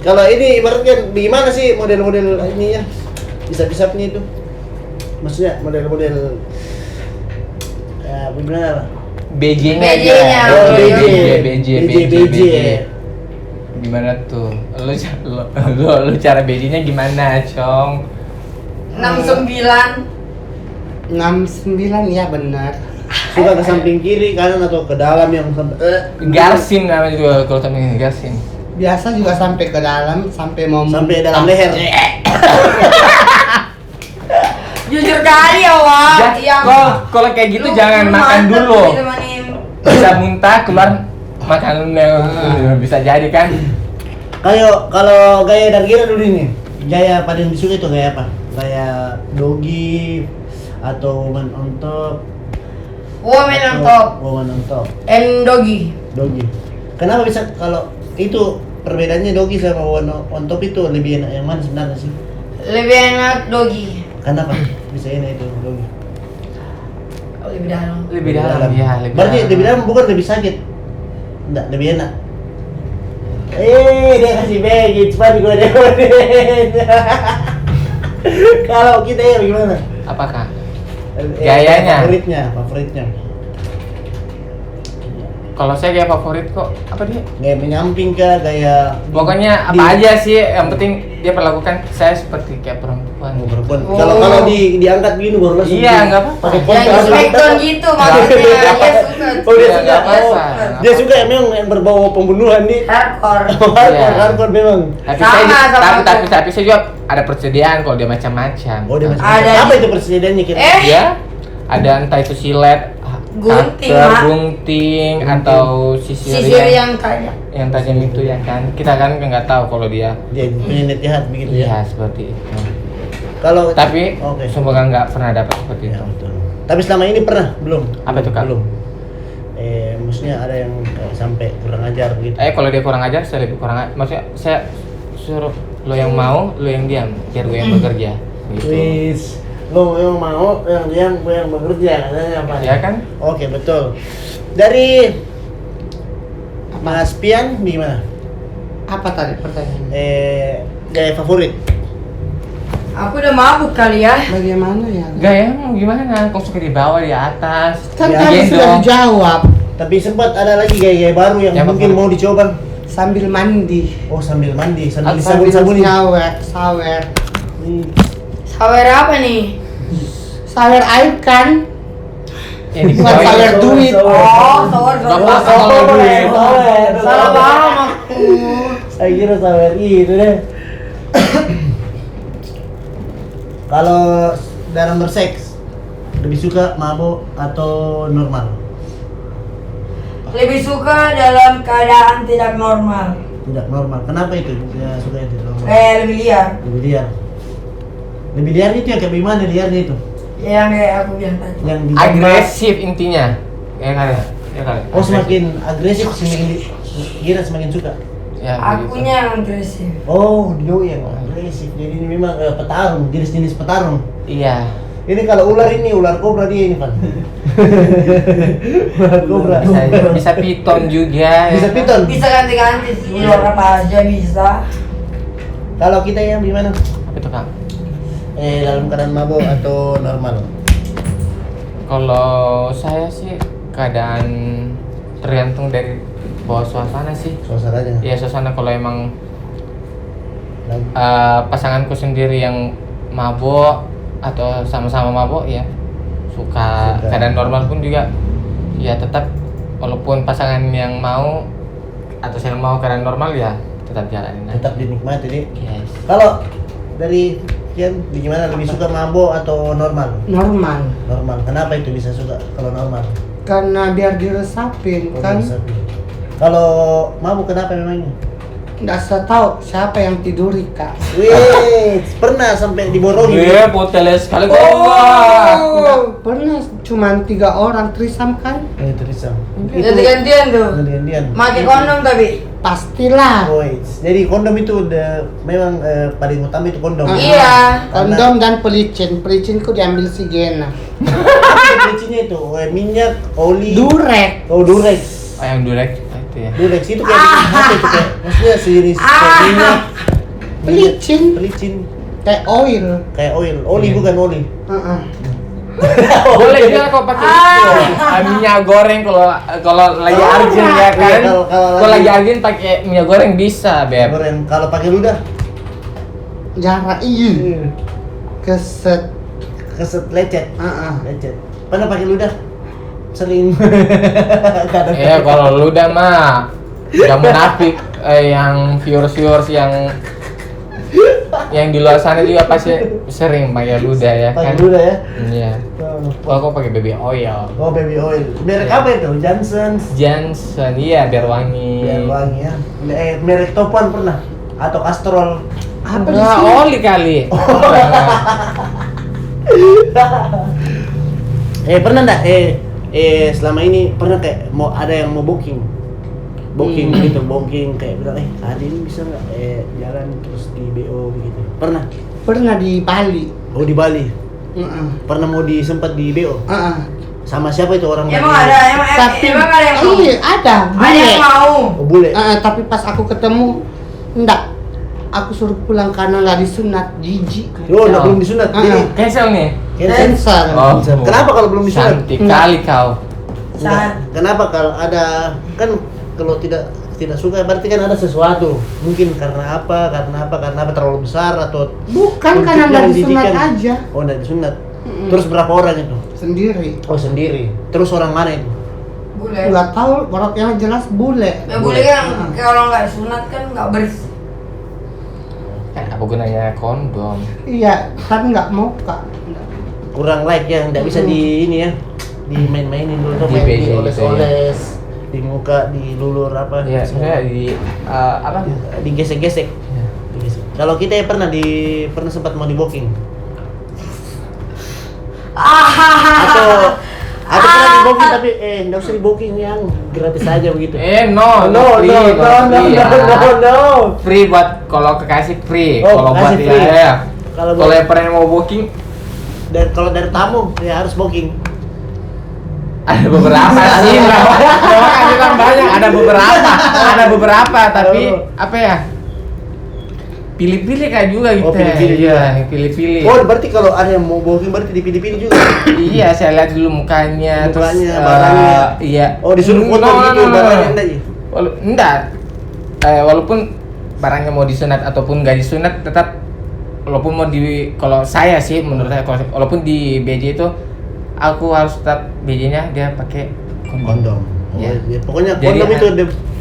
Kalau ini ibaratkan gimana sih model-model ini ya? Bisa-bisanya itu. Maksudnya model-model ya gimana? BJ-nya BJ-nya. aja. Oh, BJ. BJ. Gimana tuh? Lu cara BJ-nya gimana, Cong? 69. 69 ya benar. Suka ke samping kiri, kanan atau ke dalam yang sampai Garsin namanya juga kalau tamping garsin. Biasa juga sampai ke dalam, sampai mau sampai dalam leher. Jujur kali ya, Wak. Kalau kayak gitu Lu jangan makan mantep dulu. ditemenin. Bisa muntah keluar makanan bisa jadi kan. Kalau gaya Dargira dulu ini, gaya paling disuka itu gaya apa? Gaya doggy atau woman on top? Woman on top Woman on top. and doggy. Doggy. Kenapa bisa kalau itu perbedaannya doggy sama woman on top itu lebih enak yang mana sebenarnya sih? Lebih enak doggy. Kenapa bisa enak itu doggy? Lebih dalam. Lebih dalam ya, lebih Berarti dalam. lebih dalam bukan lebih sakit? Enggak, lebih enak. Dia kasih baggage, cepat gue deh. Kalau kita ya gimana? Apakah? Gayanya? Favoritnya. Kalau saya gaya favorit kok apa dia? Gaya menyamping kah, gaya Pokoknya apa aja sih, yang penting dia perlakukan saya seperti kayak perempuan. perempuan. Oh. Kalau diangkat gini baru langsung. Iya, nggak apa-apa. Pakai Yang pompa. di smackdown gitu maksudnya. Dia suka. Oh, dia Iya, suka. nggak apa-apa. Oh, dia suka memang yang berbau pembunuhan nih. Hardcore. Iya. Hardcore memang. Tapi Sama, saya sama tapi saya juga ada persediaan kalau dia macam-macam. Oh, dia masih Ada apa di- itu persediaannya kira? Ya, ada entah itu silet, Gunting, cutter, Mak. gunting, atau sisir, Sisir yang tajam. yang tajam itu ya kan. Kita kan nggak tahu kalau dia. Dia punya niat jahat begitu Iya, ya. seperti itu. Kalau Tapi oke. semoga nggak pernah dapat seperti Ya, itu. betul. Tapi selama ini pernah belum? Apa itu, Kak? Belum. Maksudnya ada yang sampai kurang ajar gitu. Kalau dia kurang ajar, saya lebih kurang ajar. Maksudnya saya suruh lo yang mau, lo yang diam, biar gue yang bekerja. Gitu. Wis, lo yang mau, yang diam, gue yang bekerja katanya apa? Ya kan? Oke, betul. Dari Mas Pian gimana? Apa tadi pertanyaannya? Gaya favorit? Aku udah mabuk kali ya. Bagaimana ya? Gaya mau gimana? Kau suka di bawah, di atas? Kan Ya, tadi sudah gendong. dijawab. Tapi sempat ada lagi gaya-gaya baru yang Ya, mungkin favorit. mau dicoba. Sambil mandi. Oh, sambil mandi, sambil Sambil sabun-sabunin. sawer. Sawer apa nih? Sawer air kan? Yang Bukan diketahui. sawer duit. Oh, sawer. Bapak sawer duit. Salah paham aku. Saya kira sawer itu deh. Kalau dalam berseks lebih suka mabuk atau normal? Lebih suka dalam keadaan tidak normal. Tidak normal. Kenapa itu? Ya suka yang tidak normal. Lebih liar. Lebih liar. Lebih liar itu ya kayak gimana liarnya itu? Yang kayak aku bilang tadi. Yang di Agresif intinya. Ya kali. Ya kali. Oh, semakin agresif kira semakin suka. Ya, Akunya yang agresif. Oh, dia yang agresif. Jadi ini memang petarung, jenis-jenis petarung. Iya. Ini kalau ular ini ular kobra dia ini, Pak. Ular kobra. Bisa piton juga. Bisa ya kan? piton. Bisa ganti-ganti sih. Ular apa aja bisa. Kalau kita yang gimana? Apa itu, Kak? Dalam keadaan mabuk atau normal? Kalau saya sih keadaan tergantung dari bawa suasana sih. Suasananya. Ya suasana kalau emang Lagi. pasanganku sendiri yang mabok atau sama-sama mabok ya suka. Suka. Keadaan normal pun juga ya tetap walaupun pasangan yang mau atau saya mau keadaan normal ya tetap jalanin aja. Tetap dinikmati deh. Yes. Kalau dari Kian, gimana lebih suka mabuk atau normal? Normal. Normal. Kenapa itu bisa suka kalau normal? Karena biar diresapin Oh, kan. bisa. Kalau mabuk kenapa memangnya? Nggak tahu siapa yang tiduri kak. Wih, pernah sampai diborongi? Iya, hotelnya sekali kok. Nggak pernah, cuman 3 orang trisam kan? Terisam. Ganti-gantian tuh. Gantian. Pakai kondom tapi. Pastilah. Jadi kondom itu udah memang paling utama itu kondom. Iya. Kondom dan pelicin. Pelicinku diambil si Gena. Pelicinnya itu minyak, oli. Durek. Oh, Durex. Oh, yang direct itu ya. Durex itu kayak bikin hati itu kayak maksudnya sejenis kayak minyak. Pelicin. Pelicin Kayak oil. kayak oil. Oli Iya. bukan oli. Heeh. Boleh juga kalau pakai itu. Minyak goreng kalau lagi urgent ya kan. Iya, kalau Kalau lagi lagi- urgent pakai minyak goreng bisa, Beb. Goreng. Kalau pakai ludah. Jarak iya. Keset keset lecet. Heeh. Lecet. Pernah pakai ludah? Sering. Kadang. Kalau ludah mah gak munafik, yang viewers yang di luar sana juga pasti sering pakai ludah ya Pakai kan. ludah ya. Iya. Oh, aku pakai baby oil. Oh, baby oil. Merek apa itu? Johnson, iya biar wangi. Biar wangi ya. Merek Topuan pernah? Atau Castrol? Apa di Nah, sini? oli kali. Pernah enggak? Selama ini pernah kayak mau ada yang mau booking gitu, booking kayak bilang hari ini bisa nggak jalan terus di BO begitu. Pernah? Pernah di Bali. Oh, di Bali. Heeh. Pernah mau sempat di BO. Heeh. Sama siapa itu orang Emang Bali? ada, Tapi emang ada yang mau. iya, ada. Ada yang mau. Oh, bule. Tapi pas aku ketemu enggak. Aku suruh pulang karena nggak disunat, jijik. Oh, enggak belum disunat. Jadi Cancel nih. Cancel. Oh. Kenapa kalau belum disunat? Cantik Enggak. kali kau. Enggak. Kenapa kalau ada kan kalau tidak suka berarti kan ada sesuatu. Mungkin karena apa terlalu besar atau Bukan untuk karena nggak yang disunat didikan. aja. Oh, enggak disunat. Terus berapa orang itu? Sendiri. Oh, sendiri. Terus orang mana itu? Bule. Nggak tahu, orang yang jelas bule. Ya bule kan kalau nggak sunat kan nggak bersih. Apa gunanya kondom? Iya, kan nggak mau kak. Kurang like ya, enggak bisa di ini ya. Dimain-mainin dulu tuh, Di main BJ dioles-oles, di muka, dilulur apa? Iya, sebenarnya di apa? Digesek-gesek. Ya. Digesek. Kalau kita ya pernah sempat mau di booking. Atau pernah di booking tapi enggak usah di booking yang gratis aja begitu. Free buat kalau kekasih free. Oh, Kalau buat kekasih free. ya. Kalau Kalau yang pernah mau booking kalau dari tamu ya harus booking. ada beberapa sih. Makanya kan banyak, ada beberapa tapi apa ya? Pilih-pilih kayak juga gitu. Oh, pilih-pilih juga. Iya, pilih-pilih. Oh, berarti kalau ada yang mau booking berarti dipilih-pilih juga. Iya, saya lihat dulu mukanya, Mukanya, terus barangnya. iya. Oh, disuruh foto gitu barangnya enggak ya? Enggak. Walaupun barangnya mau disunat ataupun nggak disunat, tetap walaupun mau kalau saya sih menurut saya walaupun di BJ itu aku harus tetap BJ-nya dia pakai Kondom. Oh, Iya. ya. Pokoknya Jadi, kondom itu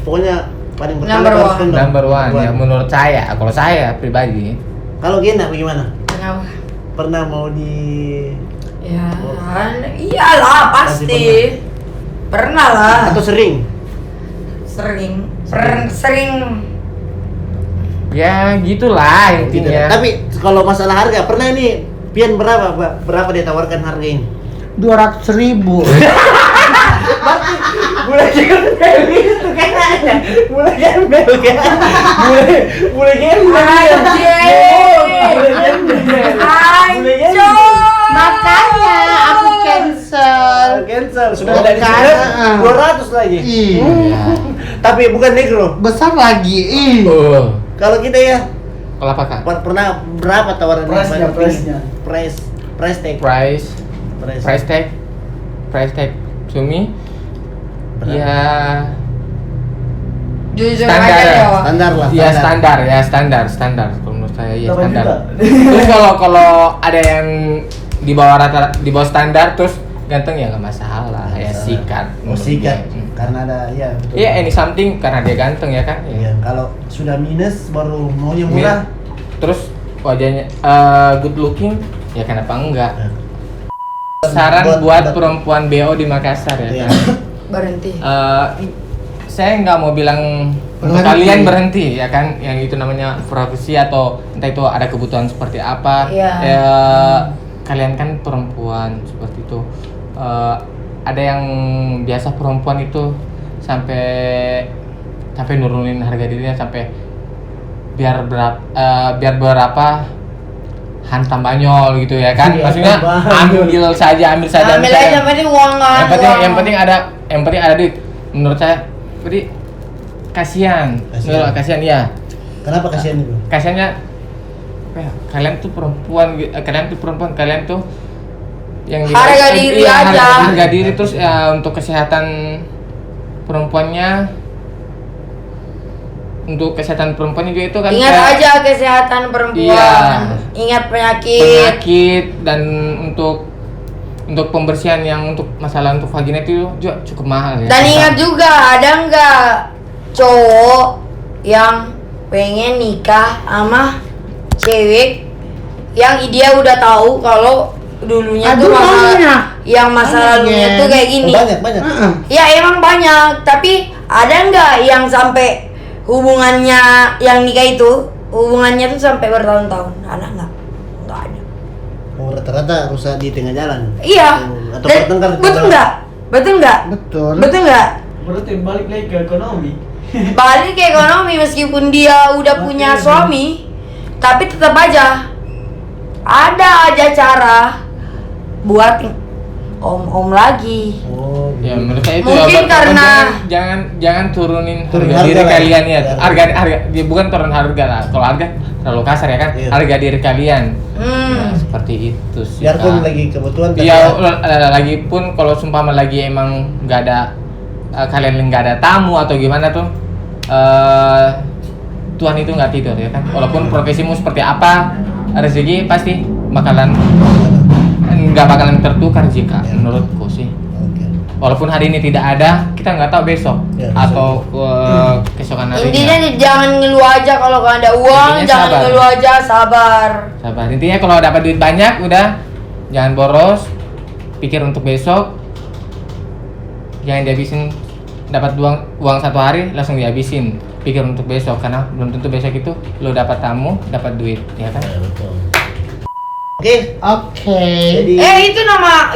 pokoknya paling pertama Number harus one. kondom. number one ya menurut saya. Kalau saya pribadi. Kalau Gena bagaimana? Kenapa? Pernah mau di Ya, iyalah Pasti pasti. Pernah lah. atau sering? Sering. Sering. Ya gitulah Gitu. intinya. Tapi kalau masalah harga pernah ini Pian berapa dia tawarkan harga ini? 200.000. Mulai gembel gitu kayaknya. Mulai gembel kan. Mulai gembel. Makanya aku cancel. Cancel sudah Bukan, dari sana heeh. 200 lagi. Iya. Tapi bukan negro. Besar lagi. Kalau kita ya Kalau apa kak? pernah berapa tawaran Price-nya, yang paling price-nya. tinggi? Price tag. Price tag Sumi Berapa? ya Jujur Standar aja ya? dong. Standar lah. ya standar kalau menurut saya ya Berapa standar. juta? Terus kalau ada yang di bawah standar terus ganteng ya nggak masalah ya sikat. Oh, sikat. Hmm. Karena ada ya betul. Iya any something karena dia ganteng ya kan. Iya, kalau sudah minus baru maunya murah. Terus wajahnya good looking ya kenapa enggak? Ya. Saran buat perempuan BO di Makassar ya Iya. kan. Berhenti. Saya nggak mau bilang Berhenti. kalian berhenti ya kan, yang itu namanya profesi atau entah itu ada kebutuhan seperti apa. Iya. Ya, kalian kan perempuan seperti itu. Ada yang biasa perempuan itu sampai nurunin harga dirinya sampai biar berapa hantam banyol gitu ya kan. Iya, Maksudnya hantam banyol. ambil saja. Ambil aja penting uang kan. Yang penting ada duit. Menurut saya, jadi kasihan. Kasihan ya. Kenapa kasihan itu? Kasihannya apa ya, kalian tuh perempuan, kalian tuh yang Harga diri aja. harga diri terus ya untuk kesehatan perempuannya untuk kesehatan perempuan juga itu kan Ingat kayak aja kesehatan perempuan. Iya. Ingat penyakit. penyakit dan untuk pembersihan yang untuk masalah untuk vagina itu juga cukup mahal ya. Dan ingat juga, ada nggak cowok yang pengen nikah sama cewek yang dia udah tahu kalau dulunya Aduh, tuh banyak. masa Banyak, lalunya Gen. tuh kayak gini. Banyak, banyak. Ya emang banyak, tapi ada nggak yang sampai hubungannya yang nikah itu hubungannya tuh sampai bertahun-tahun? Ada nggak? Nggak ada. Oh, rata-rata rusak di tengah jalan. Iya. Atau Dan- bertengkar di betul tengah nggak? Betul nggak? Betul. Betul nggak? Berarti balik lagi ke ekonomi. Balik ke ekonomi, meskipun dia udah punya suami, tapi tetap aja ada aja cara buat om lagi. Oh, Ya menurut saya itu Mungkin ya, karena- jangan turunin Turun harga diri harga lah. kalian ya. Ya. Harga dia bukan turun harga lah. Kalau harga terlalu kasar ya kan. Iya. Harga diri kalian. Ya, Hmm. seperti itu sih. biarpun Kak. lagi kebutuhan tapi Iya, ya, lagi pun kalau sumpah lagi emang nggak ada kalian nggak ada tamu atau gimana tuh, Tuhan itu nggak tidur ya kan. Walaupun profesimu seperti apa, rezeki pasti nggak bakalan tertukar jika Ya. menurutku sih. Oke. Walaupun hari ini tidak ada, kita nggak tahu besok Ya, atau keesokan harinya. Intinya jangan ngeluh aja kalau nggak ada uang, Intinya jangan sabar. ngeluh aja, sabar. Sabar. Intinya kalau dapat duit banyak, udah jangan boros. Pikir untuk besok. Jangan dihabisin. Dapat uang satu hari langsung dihabisin. Pikir untuk besok karena belum tentu besok itu lo dapat tamu, dapat duit, ya kan? Ya, betul. Oke, Oke. jadi Itu nama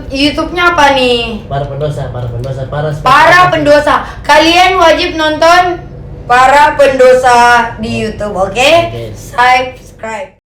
YouTube-nya apa nih? para pendosa. Para pendosa. Kalian wajib nonton Para Pendosa di YouTube, oke? Oke. Subscribe.